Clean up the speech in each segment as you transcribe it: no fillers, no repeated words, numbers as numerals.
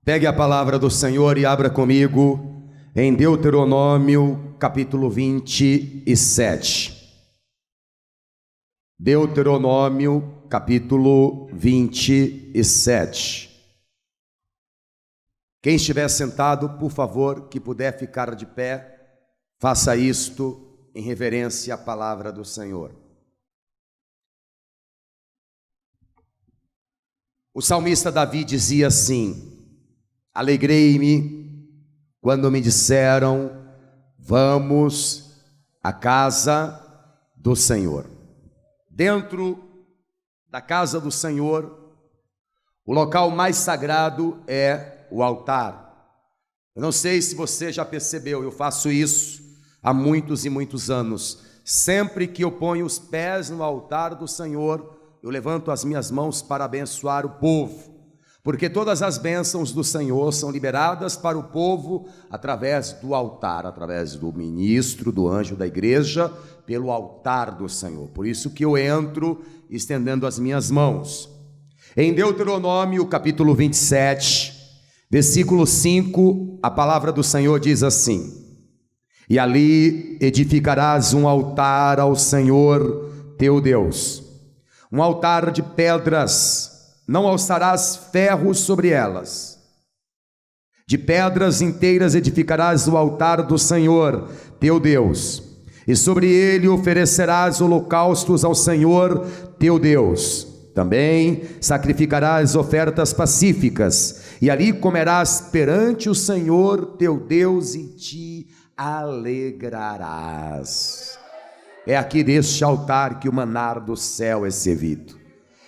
Pegue a palavra do Senhor e abra comigo em Deuteronômio capítulo 27. Deuteronômio capítulo 27. Quem estiver sentado, por favor, que puder ficar de pé, faça isto em reverência à palavra do Senhor. O salmista Davi dizia assim: alegrei-me quando me disseram, vamos à casa do Senhor. Dentro da casa do Senhor, o local mais sagrado é o altar. Eu não sei se você já percebeu, eu faço isso há muitos e muitos anos. Sempre que eu ponho os pés no altar do Senhor, eu levanto as minhas mãos para abençoar o povo, porque todas as bênçãos do Senhor são liberadas para o povo através do altar, através do ministro, do anjo da igreja, pelo altar do Senhor. Por isso que eu entro estendendo as minhas mãos. Em Deuteronômio capítulo 27, versículo 5, a palavra do Senhor diz assim: e ali edificarás um altar ao Senhor teu Deus, um altar de pedras, não alçarás ferros sobre elas. De pedras inteiras edificarás o altar do Senhor teu Deus, e sobre ele oferecerás holocaustos ao Senhor teu Deus. Também sacrificarás ofertas pacíficas, e ali comerás perante o Senhor teu Deus e te alegrarás. É aqui deste altar que o maná do céu é servido.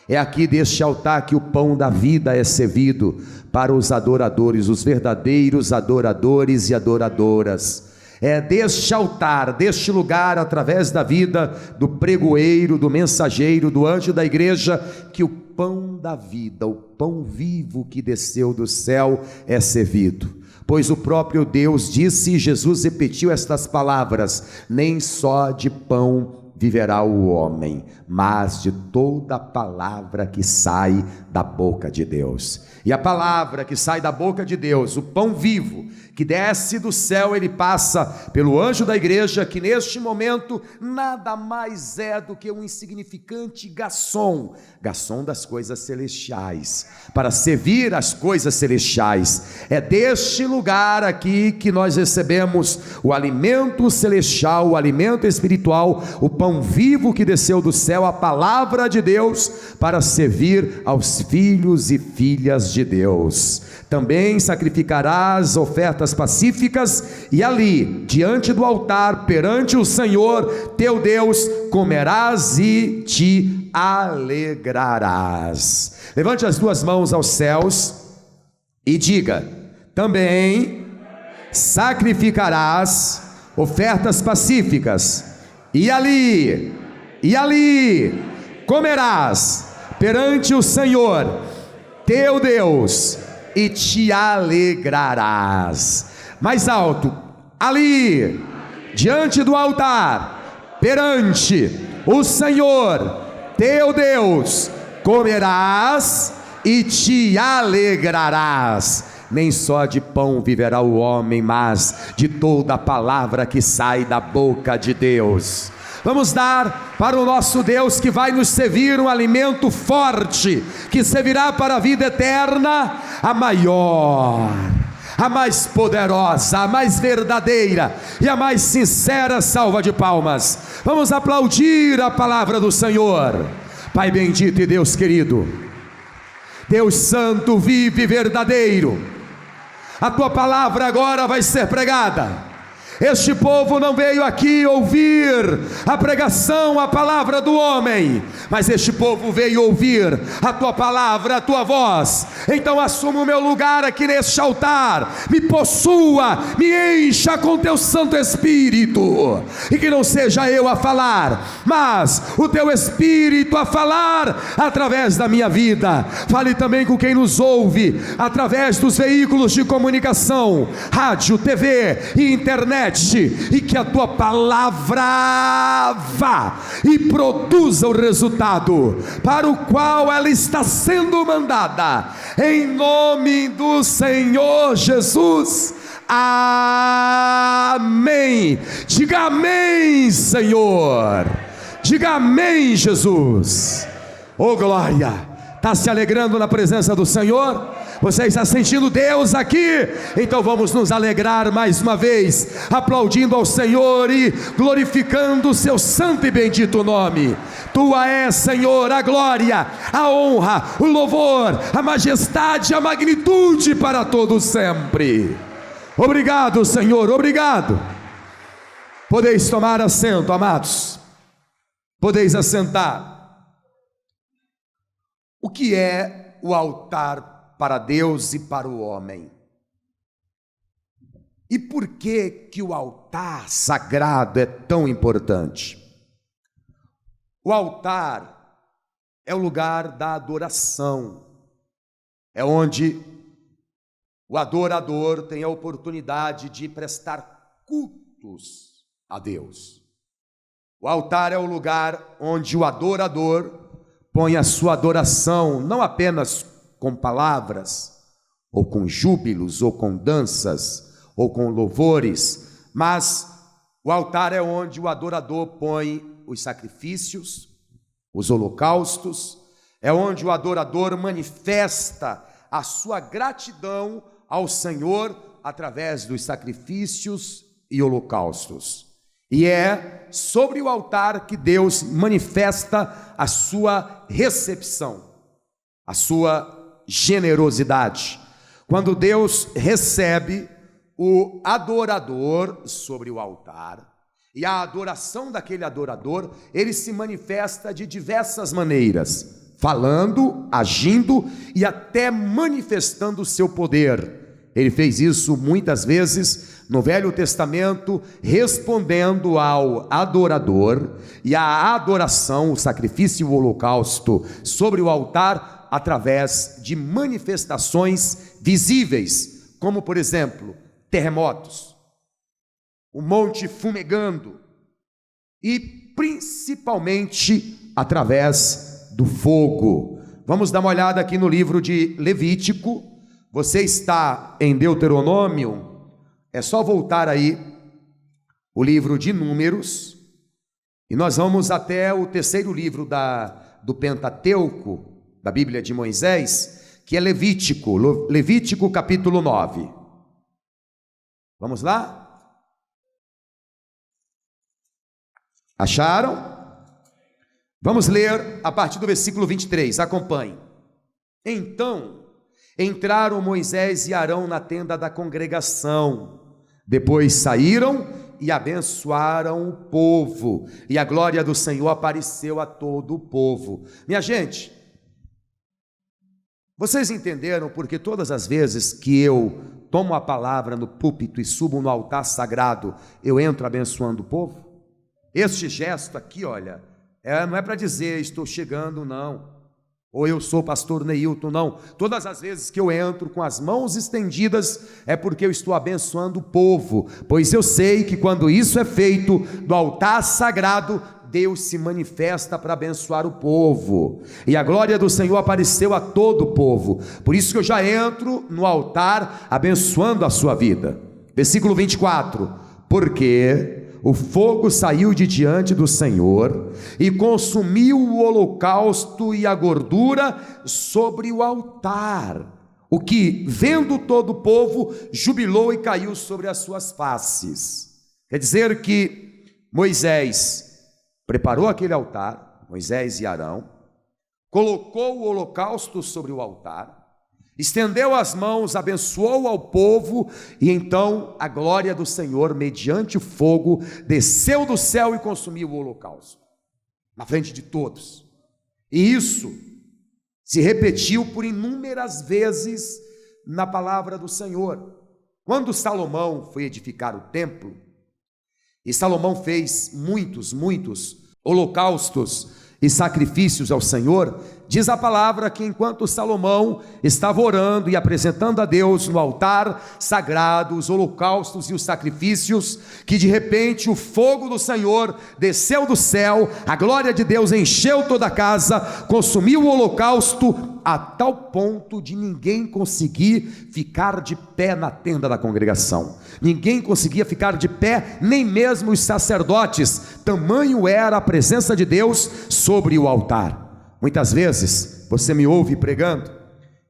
É aqui deste altar que o pão da vida é servido para os adoradores, os verdadeiros adoradores e adoradoras. É deste altar, deste lugar, através da vida do pregoeiro, do mensageiro, do anjo da igreja, que o pão da vida, o pão vivo que desceu do céu é servido. Pois o próprio Deus disse, e Jesus repetiu estas palavras: nem só de pão viverá o homem, mas de toda palavra que sai da boca de Deus. E a palavra que sai da boca de Deus, o pão vivo que desce do céu, ele passa pelo anjo da igreja, que neste momento nada mais é do que um insignificante garçom das coisas celestiais, para servir as coisas celestiais. É deste lugar aqui que nós recebemos o alimento celestial, o alimento espiritual, o pão vivo que desceu do céu, a palavra de Deus, para servir aos filhos e filhas de Deus. Também sacrificarás ofertas pacíficas, e ali, diante do altar, perante o Senhor teu Deus, comerás e te alegrarás. Levante as duas mãos aos céus e diga: também sacrificarás ofertas pacíficas, e ali comerás perante o Senhor teu Deus e te alegrarás. Mais alto: ali, diante do altar, perante o Senhor teu Deus, comerás e te alegrarás. Nem só de pão viverá o homem, mas de toda a palavra que sai da boca de Deus. Vamos dar para o nosso Deus, que vai nos servir um alimento forte, que servirá para a vida eterna, a maior, a mais poderosa, a mais verdadeira e a mais sincera salva de palmas. Vamos aplaudir a palavra do Senhor. Pai bendito e Deus querido, Deus santo, vivo e verdadeiro, a tua palavra agora vai ser pregada. Este povo não veio aqui ouvir a pregação, a palavra do homem, mas este povo veio ouvir a tua palavra, a tua voz. Então assuma o meu lugar aqui neste altar, me possua, me encha com teu Santo Espírito, e que não seja eu a falar, mas o teu Espírito a falar através da minha vida. Fale também com quem nos ouve através dos veículos de comunicação, rádio, TV e internet. penetre e que a tua palavra vá e produza o resultado para o qual ela está sendo mandada, em nome do Senhor Jesus. Amém. Diga amém, Senhor. Diga amém, Jesus. Oh glória. Está se alegrando na presença do Senhor? Você está sentindo Deus aqui? Então vamos nos alegrar mais uma vez, aplaudindo ao Senhor e glorificando o seu santo e bendito nome. Tua é, Senhor, a glória, a honra, o louvor, a majestade, a magnitude para todos sempre. Obrigado, Senhor, obrigado. Podeis tomar assento, amados. Podeis assentar. O que é o altar para Deus e para o homem? E por que o altar sagrado é tão importante? O altar é o lugar da adoração, é onde o adorador tem a oportunidade de prestar cultos a Deus. O altar é o lugar onde o adorador põe a sua adoração, não apenas com palavras, ou com júbilos, ou com danças, ou com louvores, mas o altar é onde o adorador põe os sacrifícios, os holocaustos, é onde o adorador manifesta a sua gratidão ao Senhor através dos sacrifícios e holocaustos. E é sobre o altar que Deus manifesta a sua recepção, a sua generosidade. Quando Deus recebe o adorador sobre o altar, e a adoração daquele adorador, ele se manifesta de diversas maneiras, falando, agindo e até manifestando o seu poder. Ele fez isso muitas vezes no Velho Testamento, respondendo ao adorador, e a adoração, o sacrifício e o holocausto sobre o altar, através de manifestações visíveis, como por exemplo, terremotos, o monte fumegando, e principalmente através do fogo. Vamos dar uma olhada aqui no livro de Levítico. Você está em Deuteronômio? É só voltar aí o livro de Números, e nós vamos até o terceiro livro do Pentateuco, da Bíblia de Moisés, que é Levítico, Levítico capítulo 9. Vamos lá? Acharam? Vamos ler a partir do versículo 23, acompanhe. Então entraram Moisés e Arão na tenda da congregação, depois saíram e abençoaram o povo, e a glória do Senhor apareceu a todo o povo. Minha gente, vocês entenderam porque todas as vezes que eu tomo a palavra no púlpito e subo no altar sagrado, eu entro abençoando o povo? Este gesto aqui, olha, não é para dizer estou chegando, não, ou eu sou pastor Neilton, não. Todas as vezes que eu entro com as mãos estendidas, é porque eu estou abençoando o povo, pois eu sei que quando isso é feito do altar sagrado, Deus se manifesta para abençoar o povo, e a glória do Senhor apareceu a todo o povo. Por isso que eu já entro no altar abençoando a sua vida. Versículo 24, porque o fogo saiu de diante do Senhor e consumiu o holocausto e a gordura sobre o altar, o que, vendo todo o povo, jubilou e caiu sobre as suas faces. Quer dizer que Moisés preparou aquele altar, Moisés e Arão, colocou o holocausto sobre o altar, estendeu as mãos, abençoou ao povo, e então a glória do Senhor, mediante o fogo, desceu do céu e consumiu o holocausto, na frente de todos. E isso se repetiu por inúmeras vezes na palavra do Senhor. Quando Salomão foi edificar o templo, e Salomão fez muitos holocaustos e sacrifícios ao Senhor, diz a palavra que enquanto Salomão estava orando e apresentando a Deus no altar sagrado os holocaustos e os sacrifícios, que de repente o fogo do Senhor desceu do céu, a glória de Deus encheu toda a casa, consumiu o holocausto, a tal ponto de ninguém conseguir ficar de pé na tenda da congregação. Ninguém conseguia ficar de pé, nem mesmo os sacerdotes, tamanho era a presença de Deus sobre o altar. Muitas vezes você me ouve pregando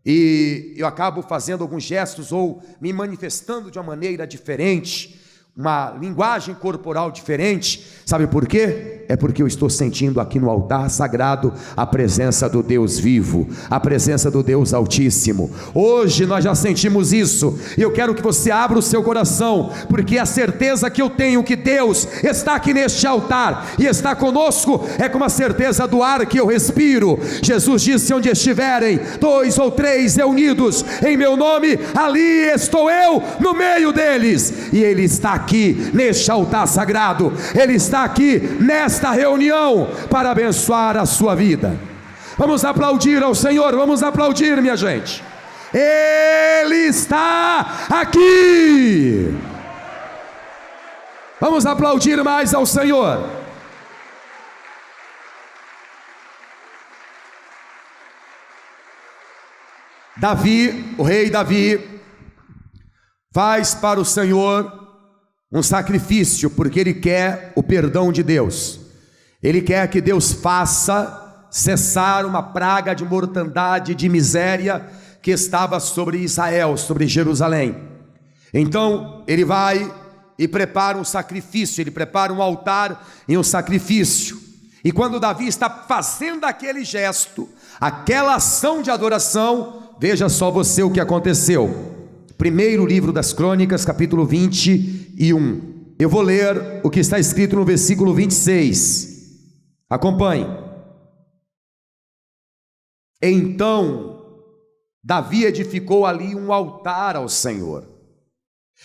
e eu acabo fazendo alguns gestos ou me manifestando de uma maneira diferente, uma linguagem corporal diferente. Sabe por quê? É porque eu estou sentindo aqui no altar sagrado a presença do Deus vivo, a presença do Deus Altíssimo. Hoje nós já sentimos isso, e eu quero que você abra o seu coração, porque a certeza que eu tenho que Deus está aqui neste altar e está conosco é como a certeza do ar que eu respiro. Jesus disse: onde estiverem 2 ou 3 reunidos em meu nome, ali estou eu no meio deles. E Ele está aqui neste altar sagrado, Ele está aqui nesta reunião para abençoar a sua vida. Vamos aplaudir ao Senhor, vamos aplaudir, minha gente. Ele está aqui. Vamos aplaudir mais ao Senhor. Davi, o rei Davi, faz para o Senhor um sacrifício, porque ele quer o perdão de Deus. Ele quer que Deus faça cessar uma praga de mortandade, de miséria que estava sobre Israel, sobre Jerusalém. Então ele vai e prepara um sacrifício, ele prepara um altar e um sacrifício. E quando Davi está fazendo aquele gesto, aquela ação de adoração, veja só você o que aconteceu. Primeiro livro das Crônicas, capítulo 21. Eu vou ler o que está escrito no versículo 26. Acompanhe. Então Davi edificou ali um altar ao Senhor,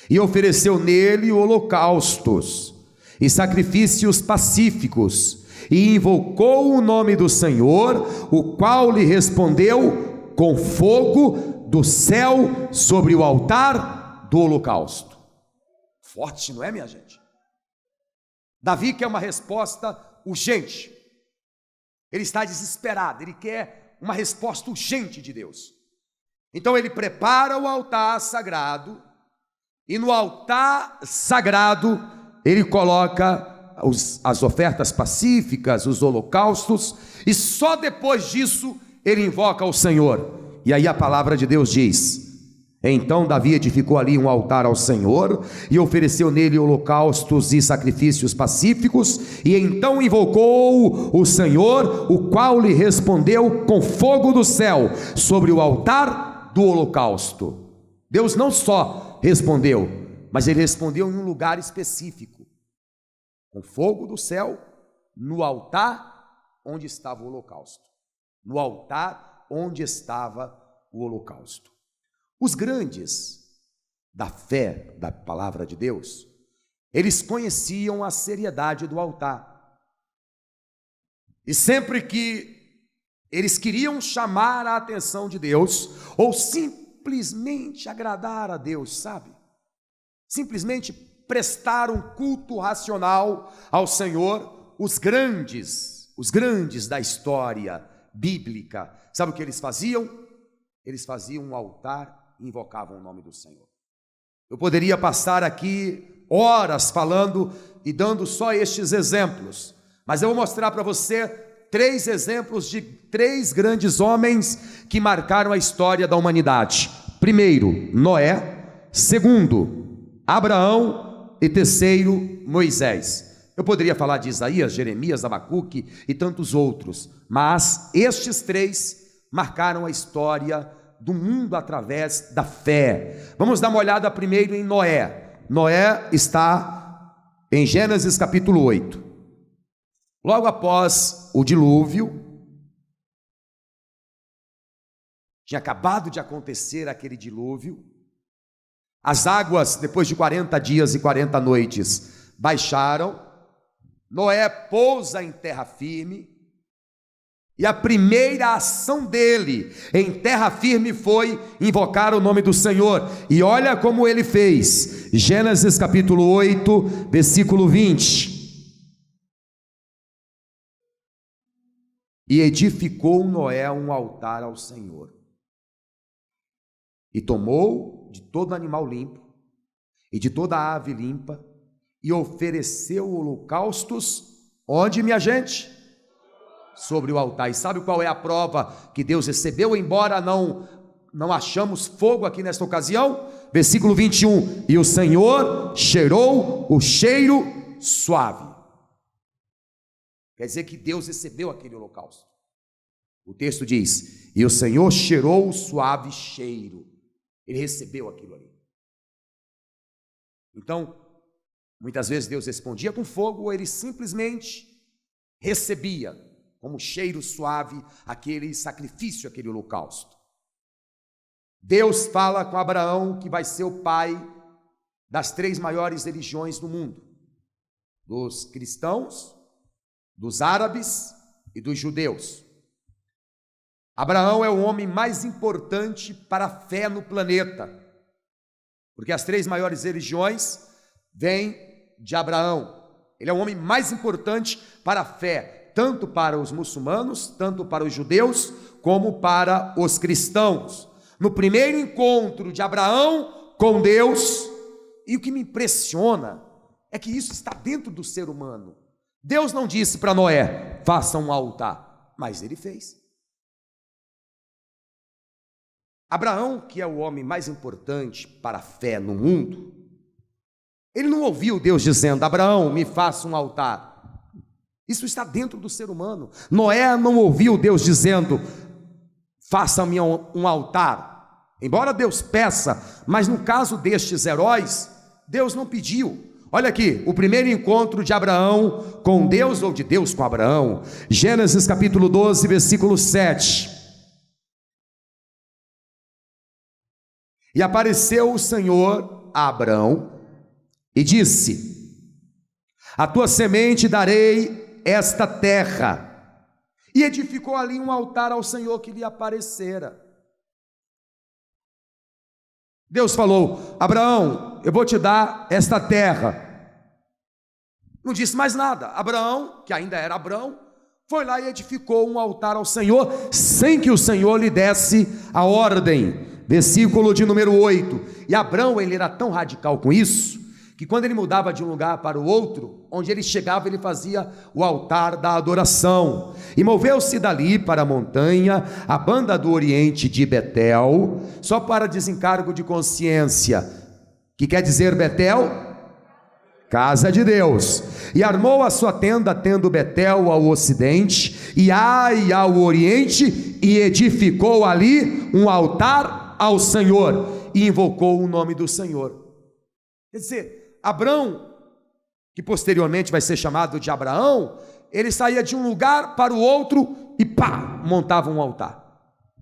e ofereceu nele holocaustos e sacrifícios pacíficos, e invocou o nome do Senhor, o qual lhe respondeu com fogo do céu sobre o altar do holocausto. Forte, não é, minha gente? Davi quer uma resposta urgente. Ele está desesperado, ele quer uma resposta urgente de Deus. Então ele prepara o altar sagrado, e no altar sagrado ele coloca as ofertas pacíficas, os holocaustos, e só depois disso ele invoca o Senhor. E aí a palavra de Deus diz: então Davi edificou ali um altar ao Senhor, e ofereceu nele holocaustos e sacrifícios pacíficos, e então invocou o Senhor, o qual lhe respondeu com fogo do céu sobre o altar do holocausto. Deus não só respondeu, mas ele respondeu em um lugar específico, com fogo do céu, no altar onde estava o holocausto. No altar onde estava o holocausto. Os grandes da fé da palavra de Deus, eles conheciam a seriedade do altar, e sempre que eles queriam chamar a atenção de Deus, ou simplesmente agradar a Deus, sabe? Simplesmente prestar um culto racional ao Senhor, os grandes da história bíblica, sabe o que eles faziam? Eles faziam um altar e invocavam o nome do Senhor. Eu poderia passar aqui horas falando e dando só estes exemplos, mas eu vou mostrar para você 3 exemplos de 3 grandes homens que marcaram a história da humanidade. Primeiro, Noé. Segundo, Abraão. E terceiro, Moisés. Eu poderia falar de Isaías, Jeremias, Abacuque e tantos outros, mas estes 3 marcaram a história do mundo através da fé. Vamos dar uma olhada primeiro em Noé. Noé está em Gênesis capítulo 8. Logo após o dilúvio, tinha acabado de acontecer aquele dilúvio, as águas, depois de 40 dias e 40 noites, baixaram. Noé pousa em terra firme, E a primeira ação dele em terra firme foi invocar o nome do Senhor. E olha como ele fez. Gênesis capítulo 8, versículo 20. E edificou Noé um altar ao Senhor. E tomou de todo animal limpo e de toda ave limpa e ofereceu holocaustos. Onde, minha gente? Sobre o altar. E sabe qual é a prova que Deus recebeu, embora não achamos fogo aqui nesta ocasião? Versículo 21. E o Senhor cheirou o cheiro suave. Quer dizer que Deus recebeu aquele holocausto. O texto diz: e o Senhor cheirou o suave cheiro. Ele recebeu aquilo ali. Então, muitas vezes Deus respondia com fogo, ou ele simplesmente recebia como cheiro suave aquele sacrifício, aquele holocausto. Deus fala com Abraão que vai ser o pai das 3 maiores religiões do mundo: dos cristãos, dos árabes e dos judeus. Abraão é o homem mais importante para a fé no planeta, porque as 3 maiores religiões vêm de Abraão. Ele é o homem mais importante para a fé, tanto para os muçulmanos, tanto para os judeus, como para os cristãos. No primeiro encontro de Abraão com Deus, e o que me impressiona é que isso está dentro do ser humano. Deus não disse para Noé: faça um altar, mas ele fez. Abraão, que é o homem mais importante para a fé no mundo, ele não ouviu Deus dizendo: Abraão, me faça um altar. Isso está dentro do ser humano. Noé não ouviu Deus dizendo: faça-me um altar. Embora Deus peça, mas no caso destes heróis, Deus não pediu. Olha aqui, o primeiro encontro de Abraão com Deus, ou de Deus com Abraão. Gênesis capítulo 12, versículo 7. E apareceu o Senhor a Abrão e disse: a tua semente darei esta terra. E edificou ali um altar ao Senhor que lhe aparecera. Deus falou: Abraão, eu vou te dar esta terra. Não disse mais nada. Abraão, que ainda era Abrão, foi lá e edificou um altar ao Senhor, sem que o Senhor lhe desse a ordem. Versículo de número 8. E Abrão, ele era tão radical com isso, que quando ele mudava de um lugar para o outro, onde ele chegava, ele fazia o altar da adoração. E moveu-se dali para a montanha, a banda do oriente de Betel, só para desencargo de consciência. Que quer dizer Betel? Casa de Deus. E armou a sua tenda, tendo Betel ao ocidente, e Ai ao oriente, e edificou ali um altar ao Senhor, e invocou o nome do Senhor. Quer dizer, Abrão, que posteriormente vai ser chamado de Abraão, ele saía de um lugar para o outro e montava um altar,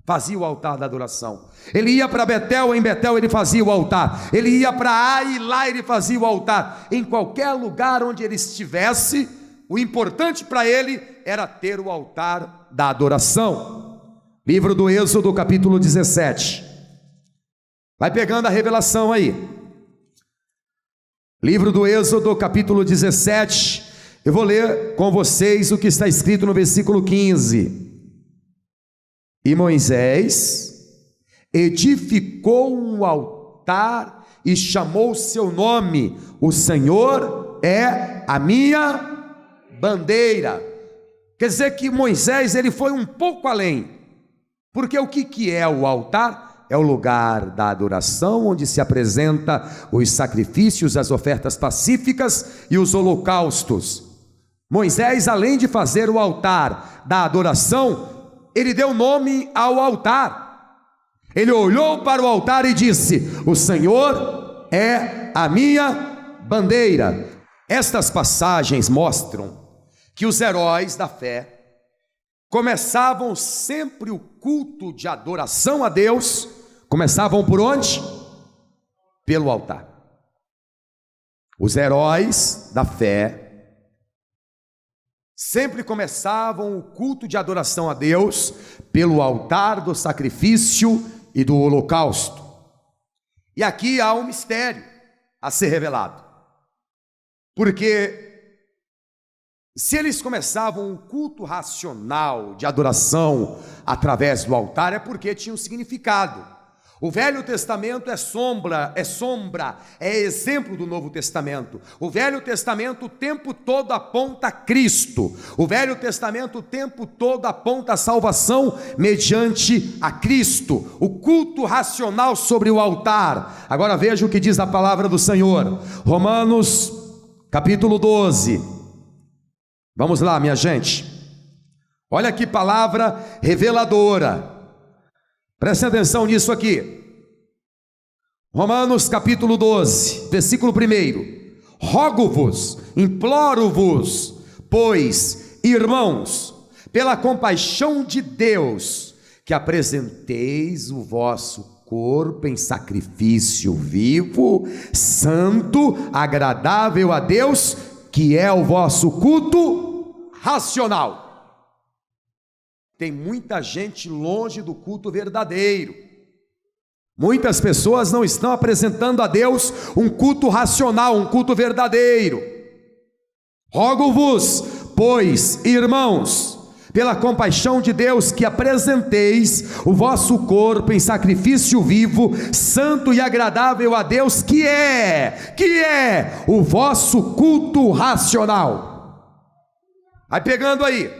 fazia o altar da adoração. Ele ia para Betel, em Betel ele fazia o altar. Ele ia para Ai, lá ele fazia o altar. Em qualquer lugar onde ele estivesse, o importante para ele era ter o altar da adoração. Livro do Êxodo, capítulo 17. Vai pegando a revelação aí. Livro do Êxodo, capítulo 17. Eu vou ler com vocês o que está escrito no versículo 15. E Moisés edificou um altar e chamou o seu nome: o Senhor é a minha bandeira. Quer dizer que Moisés, ele foi um pouco além, porque o que é o altar? É o lugar da adoração, onde se apresenta os sacrifícios, as ofertas pacíficas e os holocaustos. Moisés, além de fazer o altar da adoração, ele deu nome ao altar. Ele olhou para o altar e disse: o Senhor é a minha bandeira. Estas passagens mostram que os heróis da fé começavam sempre o culto de adoração a Deus. Começavam por onde? Pelo altar. Os heróis da fé sempre começavam o culto de adoração a Deus pelo altar do sacrifício e do holocausto. E aqui há um mistério a ser revelado, porque se eles começavam um culto racional de adoração através do altar, é porque tinha um significado. O Velho Testamento é sombra, é exemplo do Novo Testamento. O Velho Testamento o tempo todo aponta a Cristo. O Velho Testamento o tempo todo aponta a salvação mediante a Cristo. O culto racional sobre o altar. Agora veja o que diz a palavra do Senhor. Romanos, capítulo 12. Vamos lá, minha gente. Olha que palavra reveladora. Preste atenção nisso aqui. Romanos capítulo 12, versículo 1. Rogo-vos, imploro-vos, pois, irmãos, pela compaixão de Deus, que apresenteis o vosso corpo em sacrifício vivo, santo, agradável a Deus, que é o vosso culto racional. Tem muita gente longe do culto verdadeiro. Muitas pessoas não estão apresentando a Deus um culto racional, um culto verdadeiro. Rogo-vos, pois, irmãos, pela compaixão de Deus, que apresenteis o vosso corpo em sacrifício vivo, santo e agradável a Deus, que é o vosso culto racional. Aí pegando aí,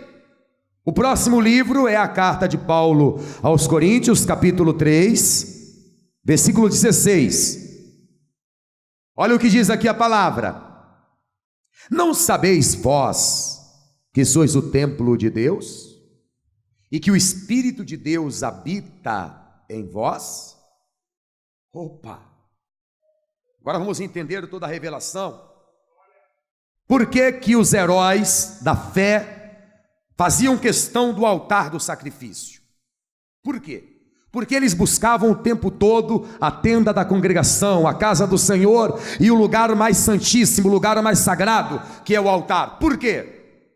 o próximo livro é a carta de Paulo aos Coríntios, capítulo 3, versículo 16. Olha o que diz aqui a palavra: não sabeis vós que sois o templo de Deus e que o Espírito de Deus habita em vós? Opa! Agora vamos entender toda a revelação. Por que que os heróis da fé faziam questão do altar do sacrifício? Por quê? Porque eles buscavam o tempo todo a tenda da congregação, a casa do Senhor e o lugar mais santíssimo, o lugar mais sagrado, que é o altar. Por quê?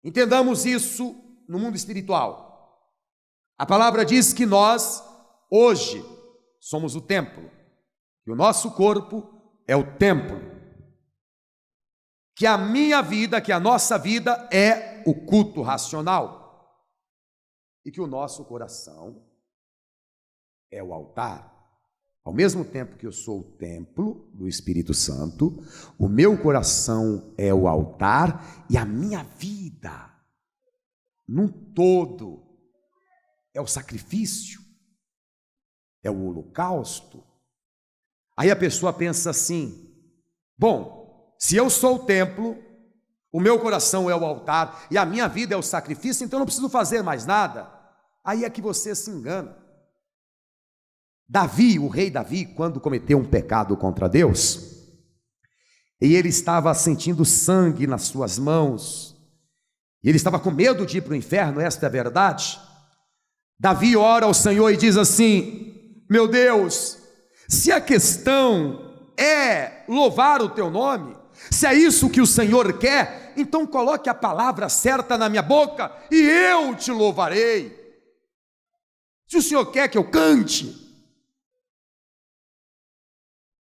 Entendamos isso no mundo espiritual. A palavra diz que nós, hoje, somos o templo, que o nosso corpo é o templo, que a minha vida, que a nossa vida é o culto racional, e que o nosso coração é o altar. Ao mesmo tempo que eu sou o templo do Espírito Santo, o meu coração é o altar, e a minha vida, num todo, é o sacrifício, é o holocausto. Aí a pessoa pensa assim: bom, se eu sou o templo, o meu coração é o altar e a minha vida é o sacrifício, então eu não preciso fazer mais nada. Aí é que você se engana. Davi, o rei Davi, quando cometeu um pecado contra Deus, e ele estava sentindo sangue nas suas mãos, e ele estava com medo de ir para o inferno, esta é a verdade. Davi ora ao Senhor e diz assim: meu Deus, se a questão é louvar o teu nome, se é isso que o Senhor quer, então coloque a palavra certa na minha boca e eu te louvarei. Se o Senhor quer que eu cante,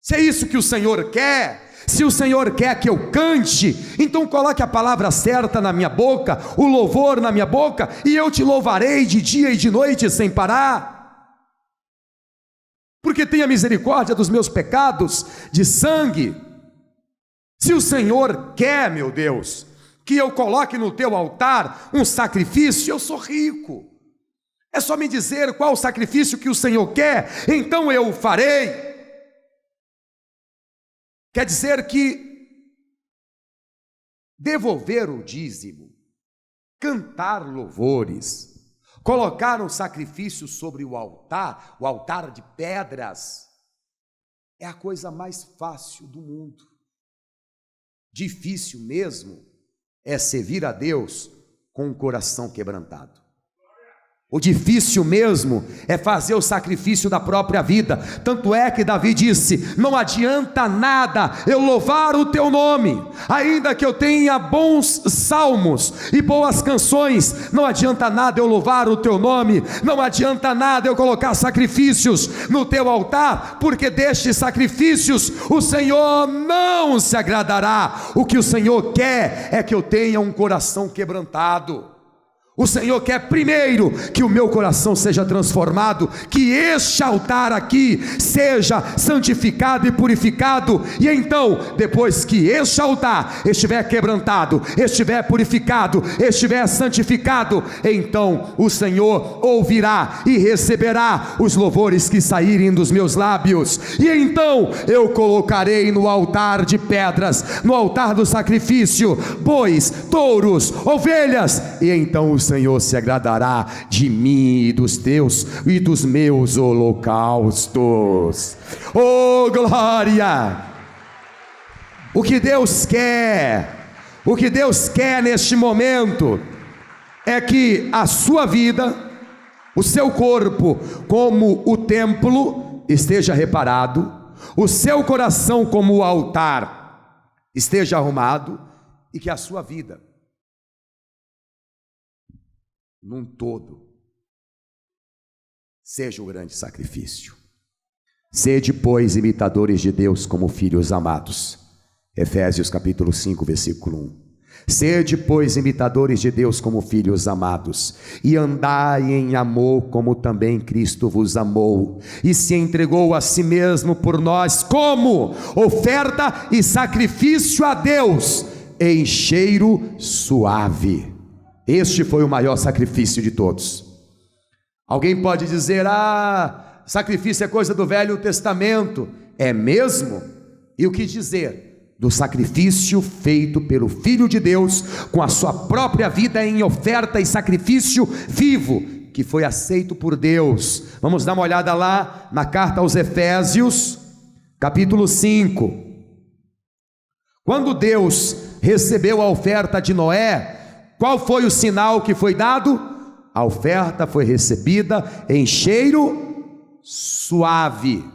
se é isso que o Senhor quer, se o Senhor quer que eu cante, então coloque a palavra certa na minha boca, o louvor na minha boca, e eu te louvarei de dia e de noite sem parar. Porque tenha misericórdia dos meus pecados de sangue. Se o Senhor quer, meu Deus, que eu coloque no teu altar um sacrifício, eu sou rico. É só me dizer qual o sacrifício que o Senhor quer, então eu o farei. Quer dizer que devolver o dízimo, cantar louvores, colocar um sacrifício sobre o altar de pedras, é a coisa mais fácil do mundo. Difícil mesmo é servir a Deus com o coração quebrantado. O difícil mesmo é fazer o sacrifício da própria vida. Tanto é que Davi disse: não adianta nada eu louvar o teu nome, ainda que eu tenha bons salmos e boas canções, não adianta nada eu louvar o teu nome, não adianta nada eu colocar sacrifícios no teu altar, porque destes sacrifícios o Senhor não se agradará. O que o Senhor quer é que eu tenha um coração quebrantado. O Senhor quer primeiro que o meu coração seja transformado, que este altar aqui seja santificado e purificado, e então, depois que este altar estiver quebrantado, estiver purificado, estiver santificado, então o Senhor ouvirá e receberá os louvores que saírem dos meus lábios, e então eu colocarei no altar de pedras, no altar do sacrifício, bois, touros, ovelhas, e então o Senhor se agradará de mim e dos teus e dos meus holocaustos. Oh, glória! O que Deus quer neste momento é que a sua vida, o seu corpo como o templo esteja reparado, o seu coração como o altar esteja arrumado, e que a sua vida num todo seja o grande sacrifício. Sede, pois, imitadores de Deus como filhos amados. Efésios capítulo 5, versículo 1. Sede, pois, imitadores de Deus como filhos amados, e andai em amor como também Cristo vos amou, e se entregou a si mesmo por nós como oferta e sacrifício a Deus em cheiro suave. Este foi o maior sacrifício de todos. Alguém pode dizer: sacrifício é coisa do Velho Testamento. É mesmo? E o que dizer do sacrifício feito pelo Filho de Deus, com a sua própria vida em oferta e sacrifício vivo, que foi aceito por Deus? Vamos dar uma olhada lá na carta aos Efésios, capítulo 5. Quando Deus recebeu a oferta de Noé, qual foi o sinal que foi dado? A oferta foi recebida em cheiro suave.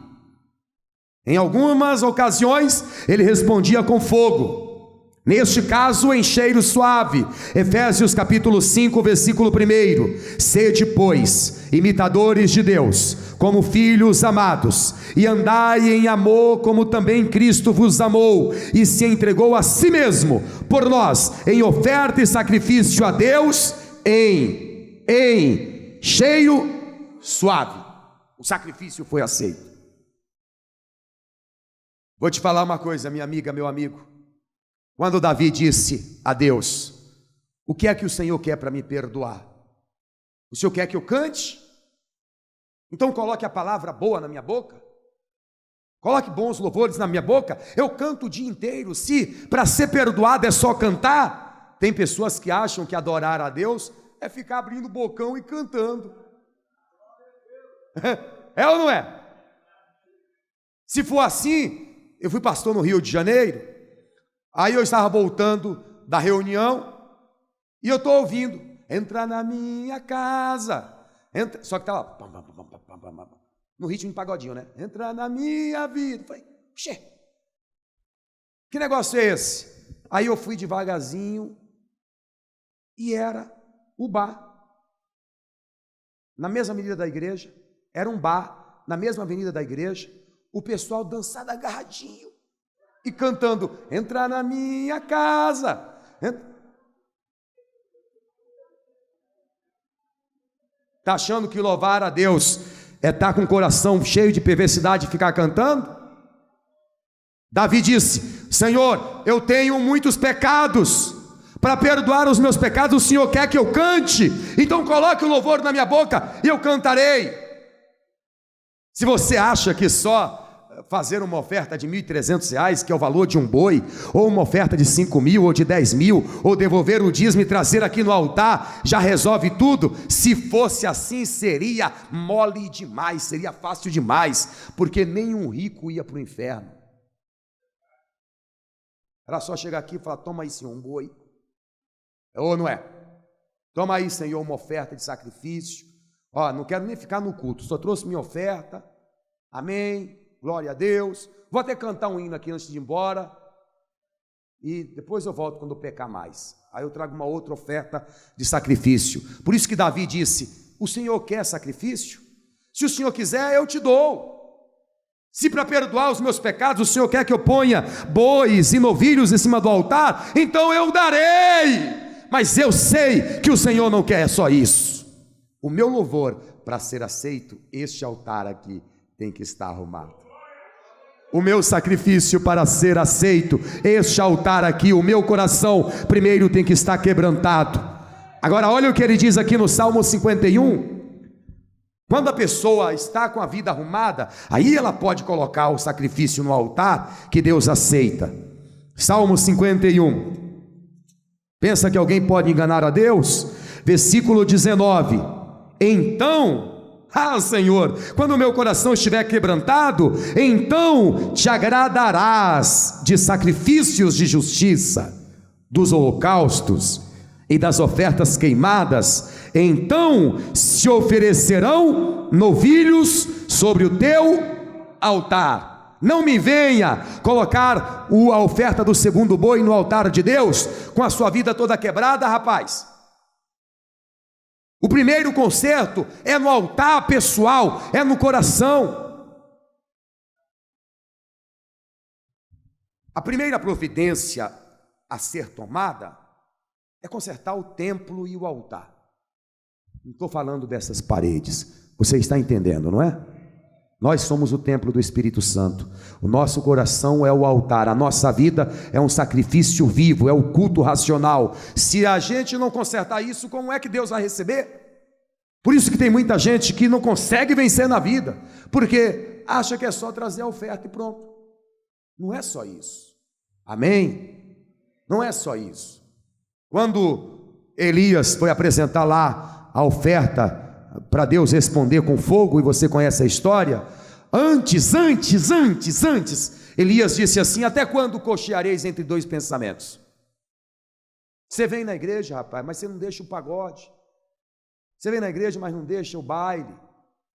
Em algumas ocasiões ele respondia com fogo, neste caso em cheiro suave. Efésios capítulo 5, versículo 1. Sede, pois, imitadores de Deus como filhos amados, e andai em amor como também Cristo vos amou e se entregou a si mesmo por nós em oferta e sacrifício a Deus em cheiro suave. O sacrifício foi aceito. Vou te falar uma coisa, minha amiga, meu amigo. Quando Davi disse a Deus: o que é que o Senhor quer para me perdoar? O Senhor quer que eu cante? Então coloque a palavra boa na minha boca, coloque bons louvores na minha boca. Eu canto o dia inteiro. Se para ser perdoado é só cantar, tem pessoas que acham que adorar a Deus é ficar abrindo o bocão e cantando. É ou não é? Se for assim, eu fui pastor no Rio de Janeiro, aí eu estava voltando da reunião e eu estou ouvindo: entra na minha casa, entra. Só que estava no ritmo de pagodinho, né? Entra na minha vida. Falei: xê, que negócio é esse? Aí eu fui devagarzinho e era o bar na mesma avenida da igreja. Era um bar na mesma avenida da igreja. O pessoal dançando agarradinho e cantando: entra na minha casa. Está achando que louvar a Deus é estar com o coração cheio de perversidade e ficar cantando? Davi disse: Senhor, eu tenho muitos pecados. Para perdoar os meus pecados, o Senhor quer que eu cante. Então coloque o louvor na minha boca e eu cantarei. Se você acha que só fazer uma oferta de R$1.300, que é o valor de um boi, ou uma oferta de 5.000 ou de 10.000, ou devolver o dízimo e trazer aqui no altar, já resolve tudo. Se fosse assim, seria mole demais, seria fácil demais, porque nenhum rico ia para o inferno. Era só chegar aqui e falar: toma aí, Senhor, um boi. Ou não é? Toma aí, Senhor, uma oferta de sacrifício, Ó, não quero nem ficar no culto, só trouxe minha oferta, amém, glória a Deus. Vou até cantar um hino aqui antes de ir embora, e depois eu volto quando eu pecar mais. Aí eu trago uma outra oferta de sacrifício. Por isso que Davi disse: o Senhor quer sacrifício? Se o Senhor quiser, eu te dou. Se para perdoar os meus pecados o Senhor quer que eu ponha bois e novilhos em cima do altar, então eu darei. Mas eu sei que o Senhor não quer só isso. O meu louvor, para ser aceito, este altar aqui tem que estar arrumado. O meu sacrifício, para ser aceito, este altar aqui, o meu coração primeiro tem que estar quebrantado. Agora olha o que ele diz aqui no Salmo 51. Quando a pessoa está com a vida arrumada, aí ela pode colocar o sacrifício no altar que Deus aceita. Salmo 51. Pensa que alguém pode enganar a Deus? Versículo 19. Então, Senhor, quando o meu coração estiver quebrantado, então te agradarás de sacrifícios de justiça, dos holocaustos e das ofertas queimadas. Então se oferecerão novilhos sobre o teu altar. Não me venha colocar a oferta do segundo boi no altar de Deus com a sua vida toda quebrada, rapaz. O primeiro conserto é no altar pessoal, é no coração. A primeira providência a ser tomada é consertar o templo e o altar. Não estou falando dessas paredes, você está entendendo, não é? Nós somos o templo do Espírito Santo, o nosso coração é o altar, a nossa vida é um sacrifício vivo, é o culto racional. Se a gente não consertar isso, como é que Deus vai receber? Por isso que tem muita gente que não consegue vencer na vida, porque acha que é só trazer a oferta e pronto. Não é só isso, amém? Não é só isso. Quando Elias foi apresentar lá a oferta para Deus responder com fogo, e você conhece a história, antes, Elias disse assim: até quando cocheareis entre dois pensamentos? Você vem na igreja, rapaz, mas você não deixa o pagode. Você vem na igreja, mas não deixa o baile.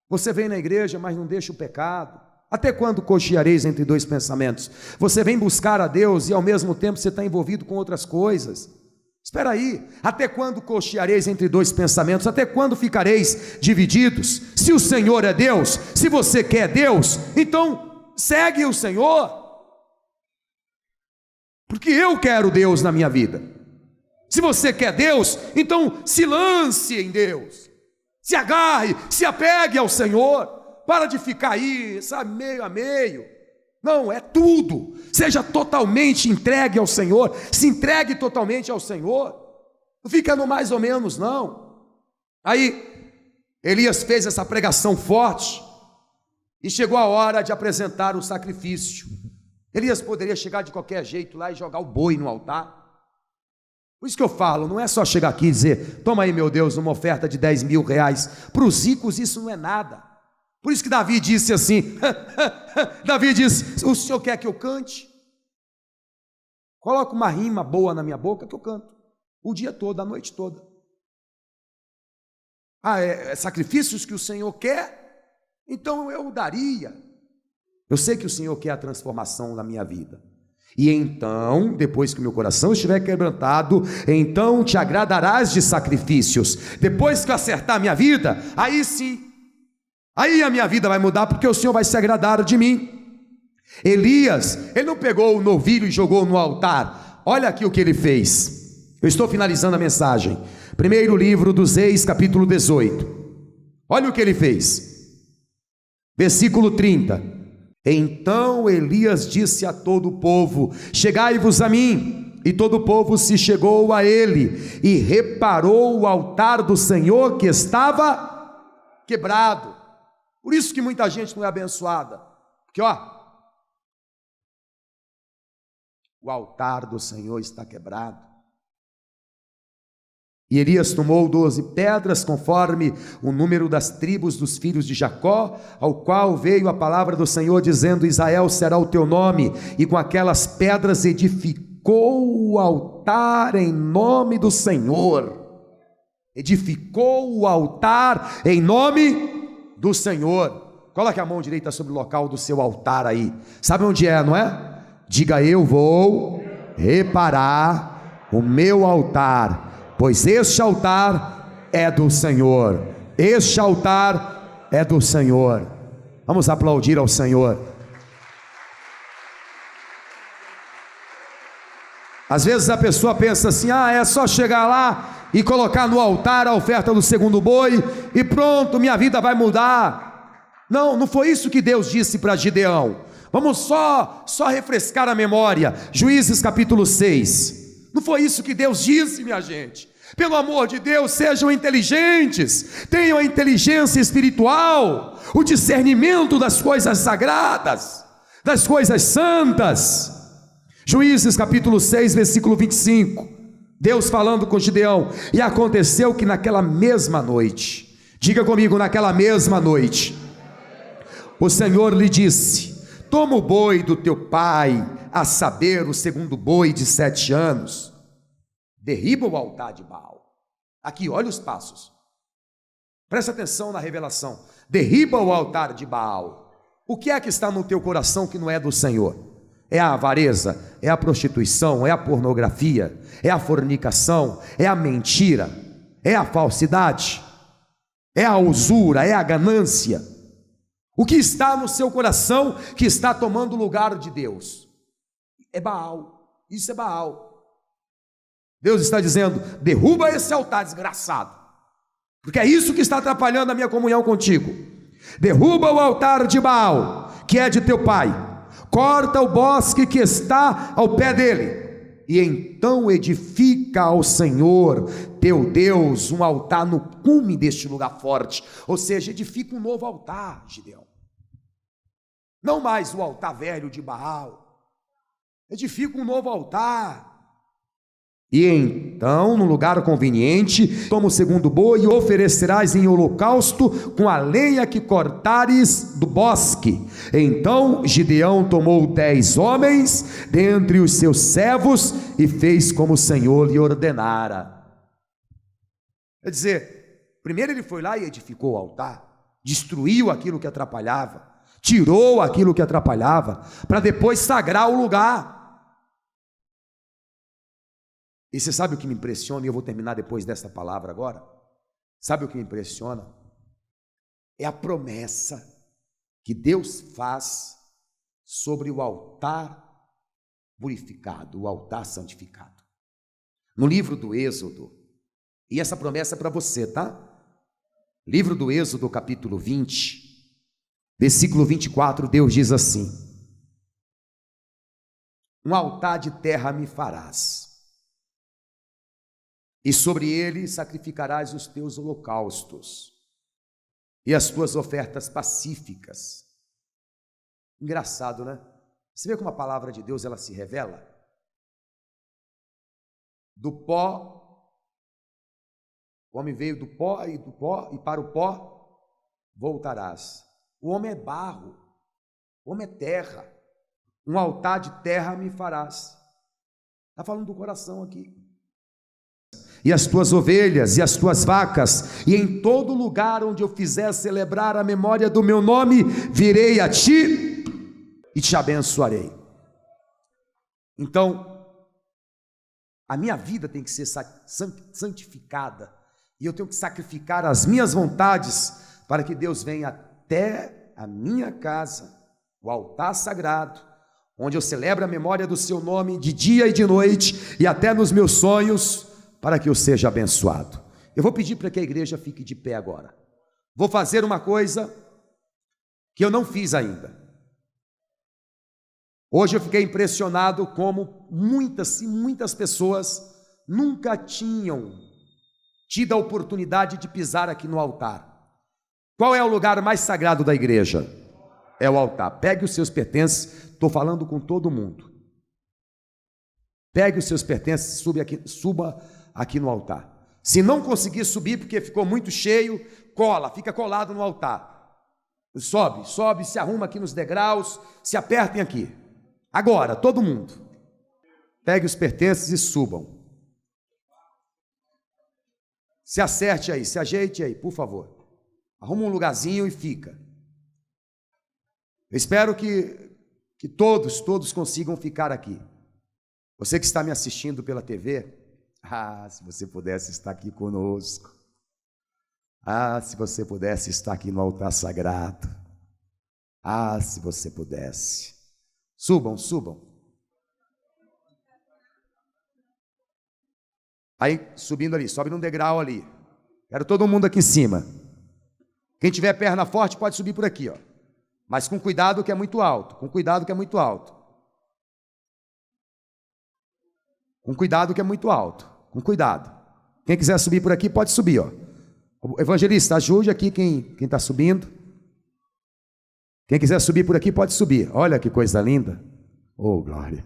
Você vem na igreja, mas não deixa o pecado. Até quando cocheareis entre dois pensamentos? Você vem buscar a Deus e ao mesmo tempo você está envolvido com outras coisas. Espera aí, até quando cocheareis entre dois pensamentos? Até quando ficareis divididos? Se o Senhor é Deus, se você quer Deus, então segue o Senhor, porque eu quero Deus na minha vida. Se você quer Deus, então se lance em Deus, se agarre, se apegue ao Senhor. Para de ficar aí, sabe, meio a meio. Não, é tudo. Seja totalmente entregue ao Senhor. Se entregue totalmente ao Senhor. Não fica no mais ou menos, não. Aí Elias fez essa pregação forte e chegou a hora de apresentar o sacrifício. Elias poderia chegar de qualquer jeito lá e jogar o boi no altar. Por isso que eu falo, não é só chegar aqui e dizer: toma aí, meu Deus, uma oferta de 10 mil reais. Para os ricos isso não é nada. Por isso que Davi disse assim, Davi disse: o Senhor quer que eu cante? Coloca uma rima boa na minha boca que eu canto, o dia todo, a noite toda. É sacrifícios que o Senhor quer? Então eu daria. Eu sei que o Senhor quer a transformação na minha vida. E então, depois que o meu coração estiver quebrantado, então te agradarás de sacrifícios. Depois que eu acertar a minha vida, aí sim, aí a minha vida vai mudar, porque o Senhor vai se agradar de mim. Elias, ele não pegou o novilho e jogou no altar. Olha aqui o que ele fez. Eu estou finalizando a mensagem. Primeiro livro dos Reis, capítulo 18. Olha o que ele fez. Versículo 30. Então Elias disse a todo o povo: chegai-vos a mim. E todo o povo se chegou a ele, e reparou o altar do Senhor que estava quebrado. Por isso que muita gente não é abençoada, porque o altar do Senhor está quebrado. E Elias tomou 12 pedras, conforme o número das tribos dos filhos de Jacó, ao qual veio a palavra do Senhor, dizendo: Israel será o teu nome. E com aquelas pedras edificou o altar em nome do Senhor. Edificou o altar em nome do Senhor. Coloque a mão direita sobre o local do seu altar aí. Sabe onde é, não é? Diga: eu vou reparar o meu altar, pois este altar é do Senhor. Este altar é do Senhor. Vamos aplaudir ao Senhor. Às vezes a pessoa pensa assim: é só chegar lá e colocar no altar a oferta do segundo boi e pronto, minha vida vai mudar. Não, não foi isso que Deus disse para Gideão. Vamos só refrescar a memória. Juízes capítulo 6. Não foi isso que Deus disse, minha gente. Pelo amor de Deus, sejam inteligentes, tenham a inteligência espiritual, o discernimento das coisas sagradas, das coisas santas. Juízes capítulo 6, versículo 25, Deus falando com Gideão: e aconteceu que naquela mesma noite, diga comigo, naquela mesma noite, o Senhor lhe disse: toma o boi do teu pai, a saber, o segundo boi de 7 anos, derriba o altar de Baal. Aqui, olha os passos, presta atenção na revelação. Derriba o altar de Baal. O que é que está no teu coração que não é do Senhor? É a avareza, é a prostituição, é a pornografia, é a fornicação, é a mentira, é a falsidade, é a usura, é a ganância. O que está no seu coração que está tomando o lugar de Deus? É Baal, isso é Baal. Deus está dizendo: derruba esse altar, desgraçado, porque é isso que está atrapalhando a minha comunhão contigo. Derruba o altar de Baal, que é de teu pai, corta o bosque que está ao pé dele, e então edifica ao Senhor teu Deus um altar no cume deste lugar forte. Ou seja, edifica um novo altar, Gideão, não mais o altar velho de Baal. Edifica um novo altar. E então, no lugar conveniente, toma o segundo boi e oferecerás em holocausto com a lenha que cortares do bosque. Então Gideão tomou 10 homens dentre os seus servos e fez como o Senhor lhe ordenara. Quer dizer, primeiro ele foi lá e edificou o altar, destruiu aquilo que atrapalhava, tirou aquilo que atrapalhava, para depois sagrar o lugar. E você sabe o que me impressiona, e eu vou terminar depois dessa palavra agora? Sabe o que me impressiona? É a promessa que Deus faz sobre o altar purificado, o altar santificado. No livro do Êxodo, e essa promessa é para você, tá? Livro do Êxodo, capítulo 20, versículo 24, Deus diz assim: um altar de terra me farás, e sobre ele sacrificarás os teus holocaustos e as tuas ofertas pacíficas. Engraçado, né? Você vê como a palavra de Deus, ela se revela? Do pó, o homem veio do pó, e para o pó voltarás. O homem é barro, o homem é terra. Um altar de terra me farás. Está falando do coração aqui. E as tuas ovelhas e as tuas vacas, e em todo lugar onde eu fizer celebrar a memória do meu nome, virei a ti e te abençoarei. Então, a minha vida tem que ser santificada, e eu tenho que sacrificar as minhas vontades, para que Deus venha até a minha casa, o altar sagrado, onde eu celebro a memória do seu nome de dia e de noite, e até nos meus sonhos, para que eu seja abençoado. Eu vou pedir para que a igreja fique de pé agora. Vou fazer uma coisa que eu não fiz ainda. Hoje eu fiquei impressionado como muitas pessoas nunca tinham tido a oportunidade de pisar aqui no altar. Qual é o lugar mais sagrado da igreja? É o altar. Pegue os seus pertences, estou falando com todo mundo. Pegue os seus pertences, suba aqui no altar. Se não conseguir subir porque ficou muito cheio, fica colado no altar. Sobe, se arruma aqui nos degraus, se apertem aqui. Agora, todo mundo, pegue os pertences e subam. Se acerte aí, se ajeite aí, por favor. Arruma um lugarzinho e fica. Eu espero que todos consigam ficar aqui. Você que está me assistindo pela TV, se você pudesse estar aqui conosco. Se você pudesse estar aqui no altar sagrado. Se você pudesse. Subam. Aí, subindo ali, sobe num degrau ali. Quero todo mundo aqui em cima. Quem tiver perna forte pode subir por aqui, ó. Mas com cuidado que é muito alto. Com cuidado que é muito alto. Com cuidado que é muito alto. Com cuidado. Quem quiser subir por aqui pode subir, ó. Evangelista, ajude aqui quem está subindo. Quem quiser subir por aqui pode subir. Olha que coisa linda. Oh, glória.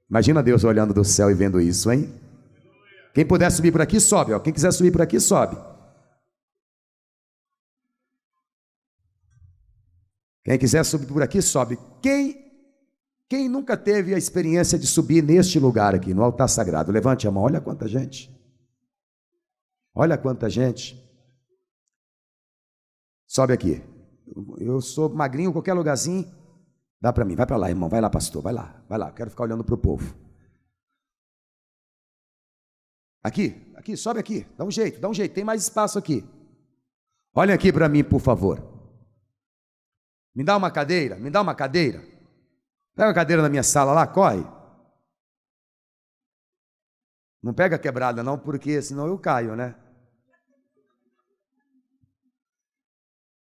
Imagina Deus olhando do céu e vendo isso, hein? Quem puder subir por aqui, sobe, ó. Quem quiser subir por aqui, sobe. Quem quiser subir por aqui, sobe. Quem nunca teve a experiência de subir neste lugar aqui, no altar sagrado? Levante a mão, olha quanta gente. Olha quanta gente. Sobe aqui. Eu sou magrinho, qualquer lugarzinho, dá para mim. Vai para lá, irmão, vai lá, pastor, vai lá. Quero ficar olhando para o povo. Aqui, sobe aqui, dá um jeito, tem mais espaço aqui. Olha aqui para mim, por favor. Me dá uma cadeira. Pega uma cadeira na minha sala lá, corre. Não pega quebrada não, porque senão eu caio, né?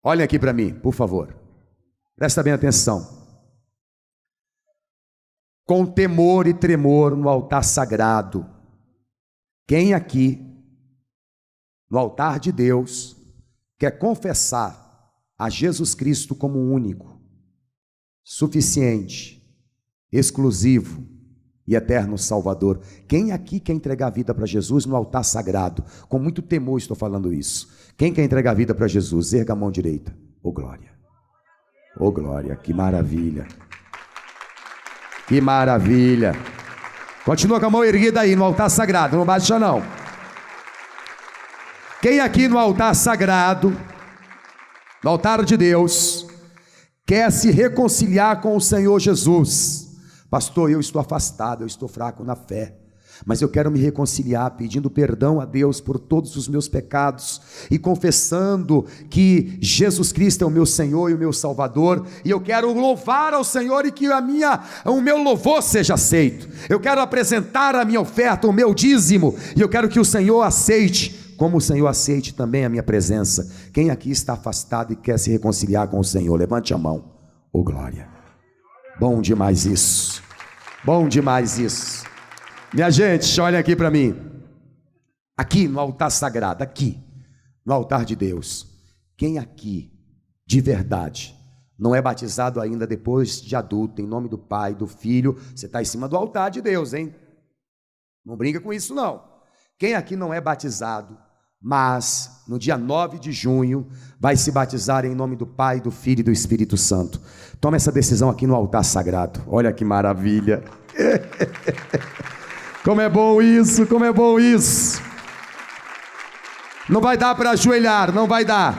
Olhem aqui para mim, por favor. Presta bem atenção. Com temor e tremor no altar sagrado. Quem aqui, no altar de Deus, quer confessar a Jesus Cristo como único, suficiente, exclusivo e eterno Salvador? Quem aqui quer entregar a vida para Jesus no altar sagrado? Com muito temor estou falando isso. Quem quer entregar a vida para Jesus? Erga a mão direita. Oh glória, que maravilha, que maravilha. Continua com a mão erguida aí no altar sagrado, não baixa não. Quem aqui no altar sagrado, no altar de Deus, quer se reconciliar com o Senhor Jesus? Pastor, eu estou afastado, eu estou fraco na fé, mas eu quero me reconciliar, pedindo perdão a Deus por todos os meus pecados e confessando que Jesus Cristo é o meu Senhor e o meu Salvador, e eu quero louvar ao Senhor e que o meu louvor seja aceito. Eu quero apresentar a minha oferta, o meu dízimo, e eu quero que o Senhor aceite, como o Senhor aceite também a minha presença. Quem aqui está afastado e quer se reconciliar com o Senhor? Levante a mão. Oh glória, bom demais isso, bom demais isso. Minha gente, olha aqui para mim. Aqui no altar sagrado, aqui no altar de Deus, quem aqui de verdade não é batizado ainda depois de adulto, em nome do Pai, do Filho? Você está em cima do altar de Deus, hein? Não brinca com isso não. Quem aqui não é batizado, mas no dia 9 de junho vai se batizar em nome do Pai, do Filho e do Espírito Santo? Toma essa decisão aqui no altar sagrado. Olha que maravilha. Como é bom isso, como é bom isso. Não vai dar para ajoelhar, não vai dar.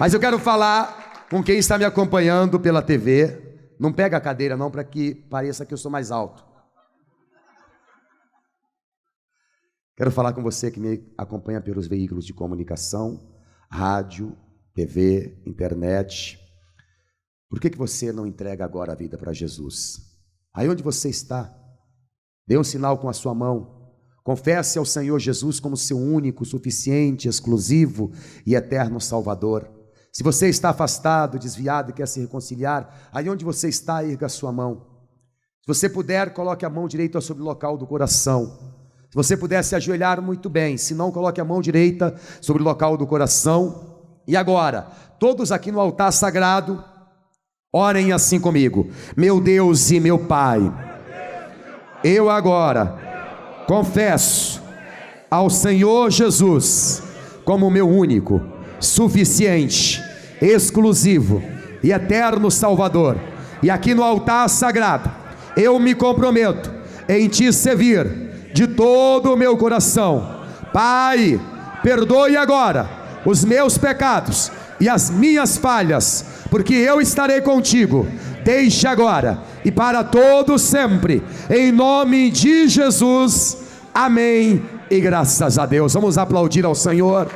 Mas eu quero falar com quem está me acompanhando pela TV. Não pega a cadeira não, para que pareça que eu sou mais alto. Quero falar com você que me acompanha pelos veículos de comunicação, rádio, TV, internet. Por que você não entrega agora a vida para Jesus? Aí onde você está, dê um sinal com a sua mão. Confesse ao Senhor Jesus como seu único, suficiente, exclusivo e eterno Salvador. Se você está afastado, desviado e quer se reconciliar, aí onde você está, erga a sua mão. Se você puder, coloque a mão direita sobre o local do coração. Se você puder se ajoelhar, muito bem. Se não, coloque a mão direita sobre o local do coração. E agora, todos aqui no altar sagrado, orem assim comigo. Meu Deus e meu Pai, eu agora confesso ao Senhor Jesus como meu único, suficiente, exclusivo e eterno Salvador. E aqui no altar sagrado, eu me comprometo em Te servir de todo o meu coração, Pai, perdoe agora os meus pecados e as minhas falhas, porque eu estarei contigo, desde agora e para todo sempre, em nome de Jesus, amém, e graças a Deus. Vamos aplaudir ao Senhor.